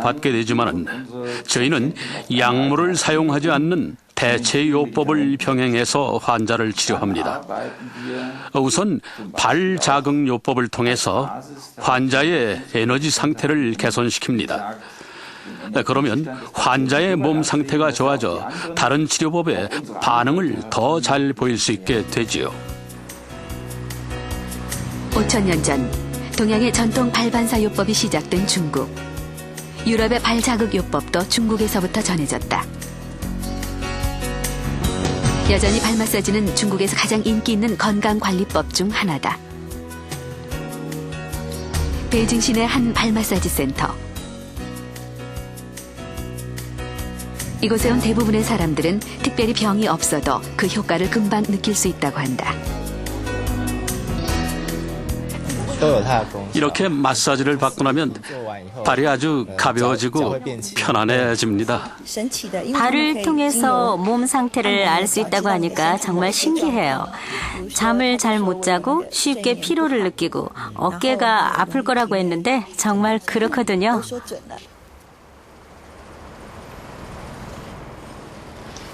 받게 되지만은 저희는 약물을 사용하지 않는 대체 요법을 병행해서 환자를 치료합니다. 우선 발자극 요법을 통해서 환자의 에너지 상태를 개선시킵니다. 그러면 환자의 몸 상태가 좋아져 다른 치료법에 반응을 더 잘 보일 수 있게 되지요. 5천년 전 동양의 전통 발반사 요법이 시작된 중국. 유럽의 발자극 요법도 중국에서부터 전해졌다. 여전히 발 마사지는 중국에서 가장 인기 있는 건강관리법 중 하나다. 베이징 시내 한 발 마사지 센터. 이곳에 온 대부분의 사람들은 특별히 병이 없어도 그 효과를 금방 느낄 수 있다고 한다. 이렇게 마사지를 받고 나면 발이 아주 가벼워지고 편안해집니다. 발을 통해서 몸 상태를 알 수 있다고 하니까 정말 신기해요. 잠을 잘 못 자고 쉽게 피로를 느끼고 어깨가 아플 거라고 했는데 정말 그렇거든요.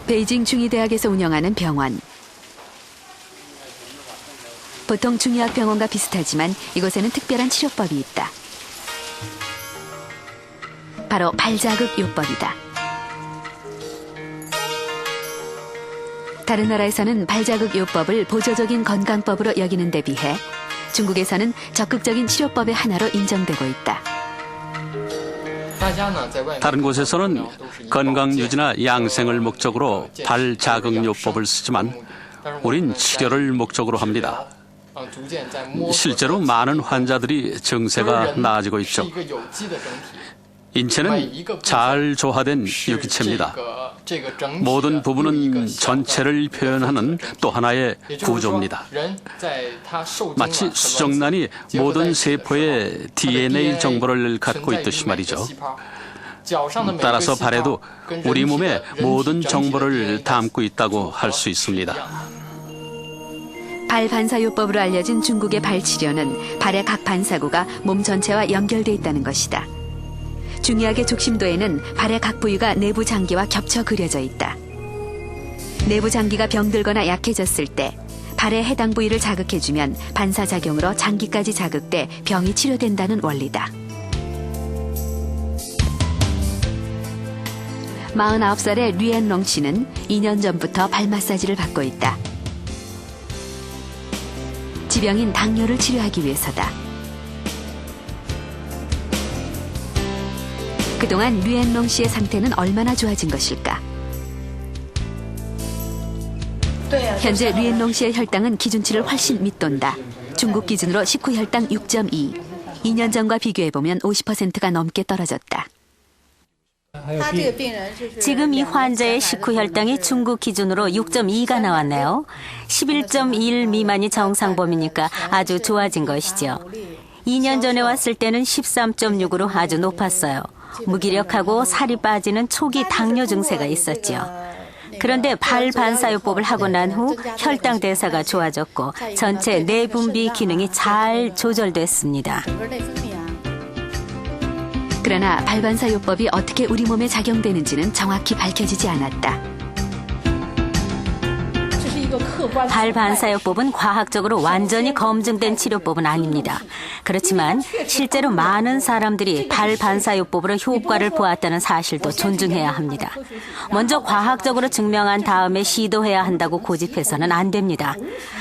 베이징 중의대학에서 운영하는 병원. 보통 중의학병원과 비슷하지만 이곳에는 특별한 치료법이 있다. 바로 발자극 요법이다. 다른 나라에서는 발자극 요법을 보조적인 건강법으로 여기는 데 비해 중국에서는 적극적인 치료법의 하나로 인정되고 있다. 다른 곳에서는 건강 유지나 양생을 목적으로 발자극 요법을 쓰지만 우린 치료를 목적으로 합니다. 실제로 많은 환자들이 증세가 나아지고 있죠. 인체는 잘 조화된 유기체입니다. 모든 부분은 전체를 표현하는 또 하나의 구조입니다. 마치 수정란이 모든 세포의 DNA 정보를 갖고 있듯이 말이죠. 따라서 발에도 우리 몸의 모든 정보를 담고 있다고 할 수 있습니다. 발반사요법으로 알려진 중국의 발치료는 발의 각 반사구가 몸 전체와 연결돼 있다는 것이다. 중의학의 족심도에는 발의 각 부위가 내부 장기와 겹쳐 그려져 있다. 내부 장기가 병들거나 약해졌을 때 발의 해당 부위를 자극해주면 반사작용으로 장기까지 자극돼 병이 치료된다는 원리다. 49살의 류엔롱 씨는 2년 전부터 발 마사지를 받고 있다. 지병인 당뇨를 치료하기 위해서다. 그동안 류엔롱 씨의 상태는 얼마나 좋아진 것일까? 현재 류엔롱 씨의 혈당은 기준치를 훨씬 밑돈다. 중국 기준으로 식후 혈당 6.2. 2년 전과 비교해보면 50%가 넘게 떨어졌다. 지금 이 환자의 식후 혈당이 중국 기준으로 6.2가 나왔네요. 11.1 미만이 정상범위니까 아주 좋아진 것이죠. 2년 전에 왔을 때는 13.6으로 아주 높았어요. 무기력하고 살이 빠지는 초기 당뇨 증세가 있었죠. 그런데 발반사요법을 하고 난 후 혈당 대사가 좋아졌고 전체 내분비 기능이 잘 조절됐습니다. 그러나 발반사요법이 어떻게 우리 몸에 작용되는지는 정확히 밝혀지지 않았다. 발반사요법은 과학적으로 완전히 검증된 치료법은 아닙니다. 그렇지만 실제로 많은 사람들이 발반사요법으로 효과를 보았다는 사실도 존중해야 합니다. 먼저 과학적으로 증명한 다음에 시도해야 한다고 고집해서는 안 됩니다.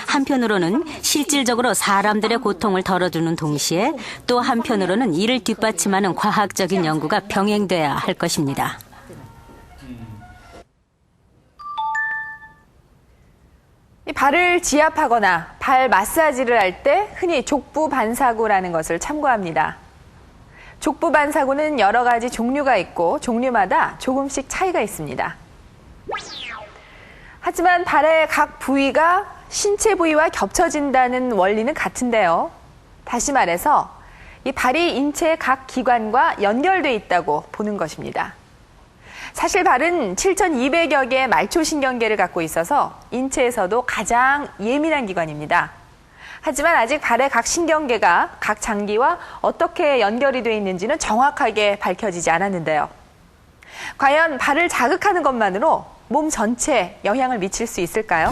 한편으로는 실질적으로 사람들의 고통을 덜어주는 동시에 또 한편으로는 이를 뒷받침하는 과학적인 연구가 병행돼야 할 것입니다. 발을 지압하거나 발 마사지를 할 때 흔히 족부 반사구라는 것을 참고합니다. 족부 반사구는 여러 가지 종류가 있고 종류마다 조금씩 차이가 있습니다. 하지만 발의 각 부위가 신체 부위와 겹쳐진다는 원리는 같은데요. 다시 말해서 이 발이 인체의 각 기관과 연결돼 있다고 보는 것입니다. 사실 발은 7,200여 개의 말초신경계를 갖고 있어서 인체에서도 가장 예민한 기관입니다. 하지만 아직 발의 각 신경계가 각 장기와 어떻게 연결이 돼 있는지는 정확하게 밝혀지지 않았는데요. 과연 발을 자극하는 것만으로 몸 전체에 영향을 미칠 수 있을까요?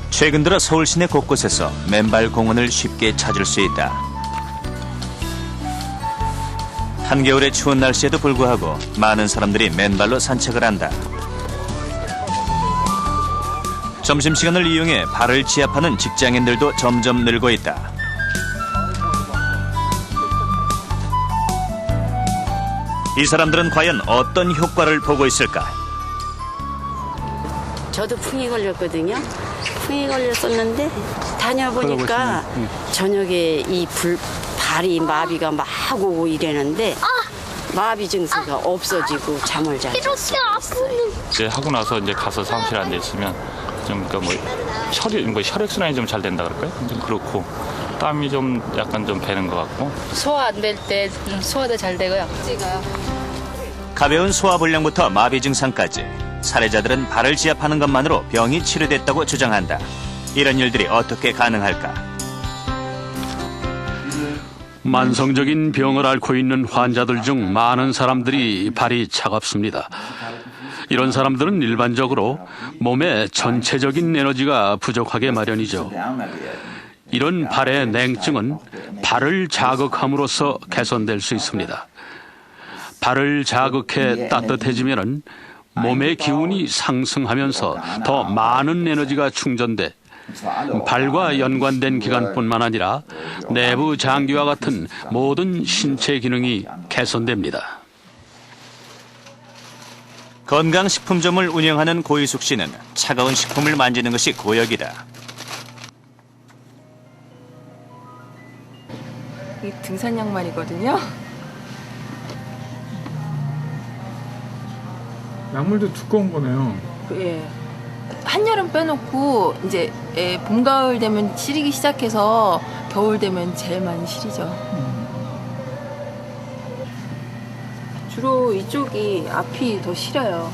최근 들어 서울 시내 곳곳에서 맨발 공원을 쉽게 찾을 수 있다. 한겨울의 추운 날씨에도 불구하고 많은 사람들이 맨발로 산책을 한다. 점심시간을 이용해 발을 지압하는 직장인들도 점점 늘고 있다. 이 사람들은 과연 어떤 효과를 보고 있을까? 저도 풍이 걸렸거든요. 풍이 걸렸었는데 다녀보니까 저녁에 발이 마비가 막 오고 이래는데 마비 증세가 없어지고 잠을 잘 잤어요. 이제 하고 나서 이제 가서 사무실에 앉아 있으면 좀 그러니까 혈액순환이 좀 잘 된다 그럴까요? 좀 그렇고 땀이 좀 약간 좀 배는 것 같고 소화 안 될 때 소화도 잘 되고요. 가벼운 소화불량부터 마비 증상까지 사례자들은 발을 지압하는 것만으로 병이 치료됐다고 주장한다. 이런 일들이 어떻게 가능할까? 만성적인 병을 앓고 있는 환자들 중 많은 사람들이 발이 차갑습니다. 이런 사람들은 일반적으로 몸의 전체적인 에너지가 부족하게 마련이죠. 이런 발의 냉증은 발을 자극함으로써 개선될 수 있습니다. 발을 자극해 따뜻해지면은 몸의 기운이 상승하면서 더 많은 에너지가 충전돼 발과 연관된 기관뿐만 아니라 내부 장기와 같은 모든 신체 기능이 개선됩니다. 건강식품점을 운영하는 고희숙 씨는 차가운 식품을 만지는 것이 고역이다. 이 등산 양말이거든요. 약물도 두꺼운 거네요. 예. 한여름 빼놓고 이제 봄, 가을 되면 시리기 시작해서 겨울 되면 제일 많이 시리죠. 주로 이쪽이 앞이 더 시려요.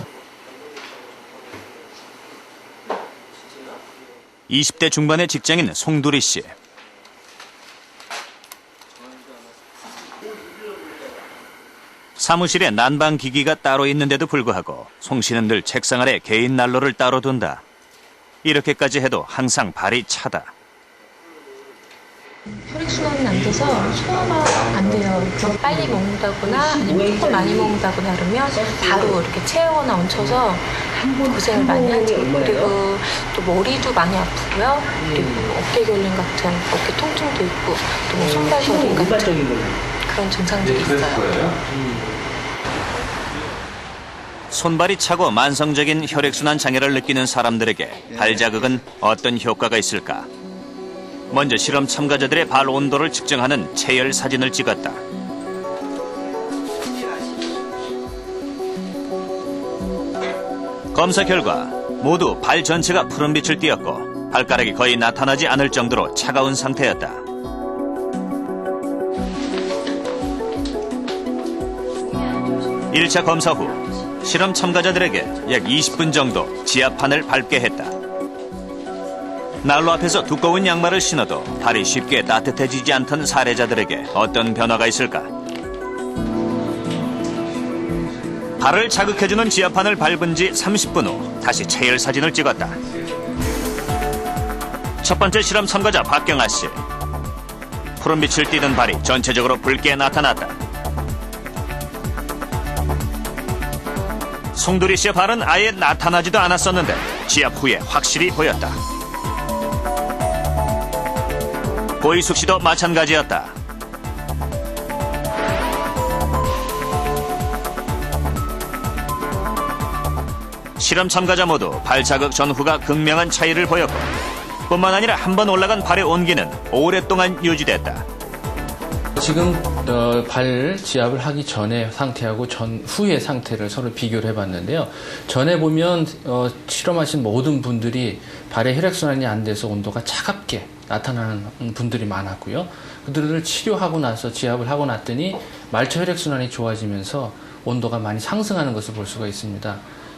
20대 중반의 직장인 송두리 씨. 사무실에 난방기기가 따로 있는데도 불구하고 송 씨는 늘 책상 아래 개인 난로를 따로 둔다. 이렇게까지 해도 항상 발이 차다. 혈액순환이 안 돼서 소화가 안 돼요. 그럼 빨리 먹는다거나 아니면 조금 많이 먹는다거나 그러면 바로 이렇게 채우거나 얹혀서 고생을 많이 하죠. 그리고 또 머리도 많이 아프고요. 그리고 어깨 결림 같은 어깨 통증도 있고 또 손발 결림 같은 그런 증상들이 있어요. 손발이 차고 만성적인 혈액순환 장애를 느끼는 사람들에게 발 자극은 어떤 효과가 있을까? 먼저 실험 참가자들의 발 온도를 측정하는 체열 사진을 찍었다. 검사 결과 모두 발 전체가 푸른빛을 띠었고 발가락이 거의 나타나지 않을 정도로 차가운 상태였다. (1차) 검사 후 실험 참가자들에게 약 20분 정도 지압판을 밟게 했다. 난로 앞에서 두꺼운 양말을 신어도 발이 쉽게 따뜻해지지 않던 사례자들에게 어떤 변화가 있을까? 발을 자극해주는 지압판을 밟은 지 30분 후 다시 체열 사진을 찍었다. 첫 번째 실험 참가자 박경아 씨. 푸른빛을 띠던 발이 전체적으로 붉게 나타났다. 송두리 씨의 발은 아예 나타나지도 않았었는데 지압 후에 확실히 보였다. 고희숙 씨도 마찬가지였다. 실험 참가자 모두 발 자극 전후가 극명한 차이를 보였고 뿐만 아니라 한 번 올라간 발의 온기는 오랫동안 유지됐다. 지금 발 지압을 하기 전의 상태하고 후의 상태를 서로 비교를 해봤는데요. 전에 보면 실험하신 모든 분들이 발의 혈액순환이 안 돼서 온도가 차갑게 나타나는 분들이 많았고요. 그들을 치료하고 나서 지압을 하고 났더니 말초 혈액순환이 좋아지면서 온도가 많이 상승하는 것을 볼 수가 있습니다.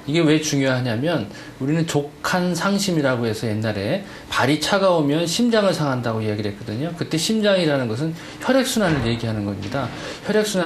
이게 왜 중요하냐면 우리는 족한 상심이라고 해서 옛날에 발이 차가우면 심장을 상한다고 이야기를 했거든요. 그때 심장이라는 것은 혈액순환을 얘기하는 겁니다. 혈액순환